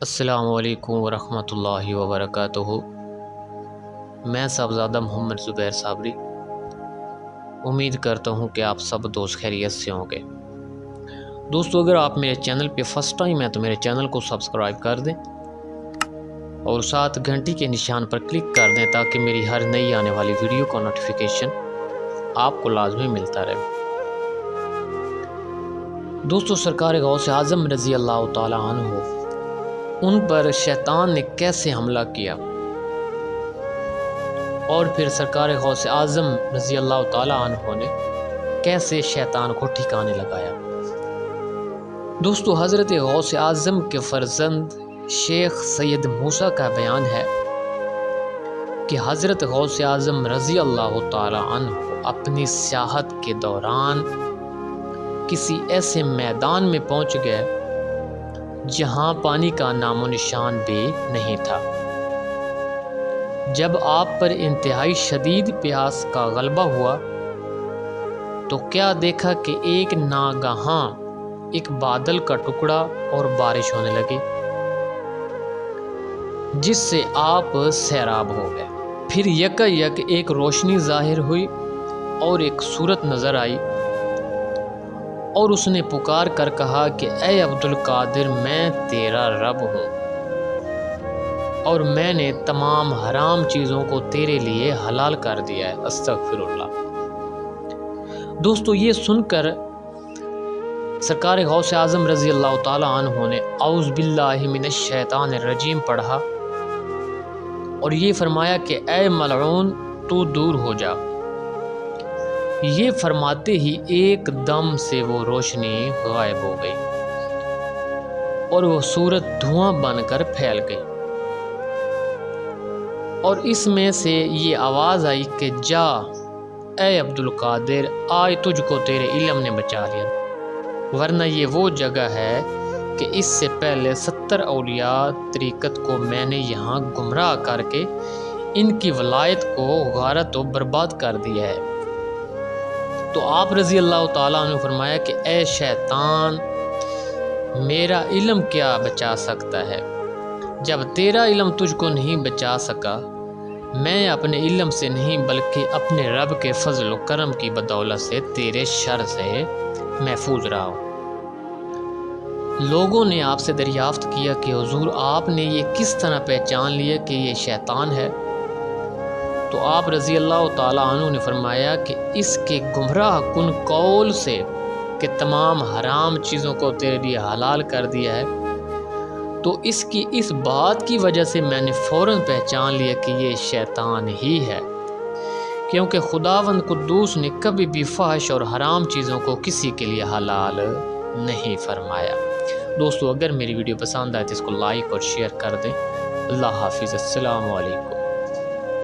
السلام علیکم ورحمۃ اللہ وبرکاتہ۔ میں صاحبزادہ محمد زبیر صابری امید کرتا ہوں کہ آپ سب دوست خیریت سے ہوں گے۔ دوستو، اگر آپ میرے چینل پہ فرسٹ ٹائم ہیں تو میرے چینل کو سبسکرائب کر دیں اور ساتھ گھنٹی کے نشان پر کلک کر دیں تاکہ میری ہر نئی آنے والی ویڈیو کا نوٹیفیکیشن آپ کو لازمی ملتا رہے۔ دوستو، سرکار غوث اعظم رضی اللہ تعالی عنہ ان پر شیطان نے کیسے حملہ کیا اور پھر سرکار غوث اعظم رضی اللہ تعالی عنہ نے کیسے شیطان کو ٹھکانے لگایا۔ دوستو، حضرت غوث اعظم کے فرزند شیخ سید موسیٰ کا بیان ہے کہ حضرت غوث اعظم رضی اللہ تعالی عنہ اپنی سیاحت کے دوران کسی ایسے میدان میں پہنچ گئے جہاں پانی کا نام و نشان بھی نہیں تھا۔ جب آپ پر انتہائی شدید پیاس کا غلبہ ہوا تو کیا دیکھا کہ ایک ناگہاں ایک بادل کا ٹکڑا اور بارش ہونے لگی جس سے آپ سیراب ہو گئے۔ پھر یکا یک ایک روشنی ظاہر ہوئی اور ایک صورت نظر آئی اور اس نے پکار کر کہا کہ اے عبدالقادر، میں تیرا رب ہوں اور میں نے تمام حرام چیزوں کو تیرے لیے حلال کر دیا ہے، استغفر اللہ۔ دوستو، یہ سن کر سرکار غوث اعظم رضی اللہ تعالی عنہ نے اعوذ باللہ من الشیطان الرجیم پڑھا اور یہ فرمایا کہ اے ملعون، تو دور ہو جا۔ یہ فرماتے ہی ایک دم سے وہ روشنی غائب ہو گئی اور وہ صورت دھواں بن کر پھیل گئی اور اس میں سے یہ آواز آئی کہ جا اے عبدالقادر، آج تجھ کو تیرے علم نے بچا لیا، ورنہ یہ وہ جگہ ہے کہ اس سے پہلے 70 اولیاء طریقت کو میں نے یہاں گمراہ کر کے ان کی ولایت کو غارت و برباد کر دیا ہے۔ تو آپ رضی اللہ تعالیٰ عنہ فرمایا کہ اے شیطان، میرا علم کیا بچا سکتا ہے؟ جب تیرا علم تجھ کو نہیں بچا سکا، میں اپنے علم سے نہیں بلکہ اپنے رب کے فضل و کرم کی بدولت سے تیرے شر سے محفوظ رہا ہوں۔ لوگوں نے آپ سے دریافت کیا کہ حضور، آپ نے یہ کس طرح پہچان لیا کہ یہ شیطان ہے؟ تو آپ رضی اللہ تعالیٰ عنہ نے فرمایا کہ اس کے گمراہ کن قول سے کہ تمام حرام چیزوں کو تیرے لیے حلال کر دیا ہے، تو اس کی اس بات کی وجہ سے میں نے فوراً پہچان لیا کہ یہ شیطان ہی ہے، کیونکہ خداوند قدوس نے کبھی بھی فحش اور حرام چیزوں کو کسی کے لیے حلال نہیں فرمایا۔ دوستو، اگر میری ویڈیو پسند آئے تو اس کو لائک اور شیئر کر دیں۔ اللہ حافظ، السلام علیکم۔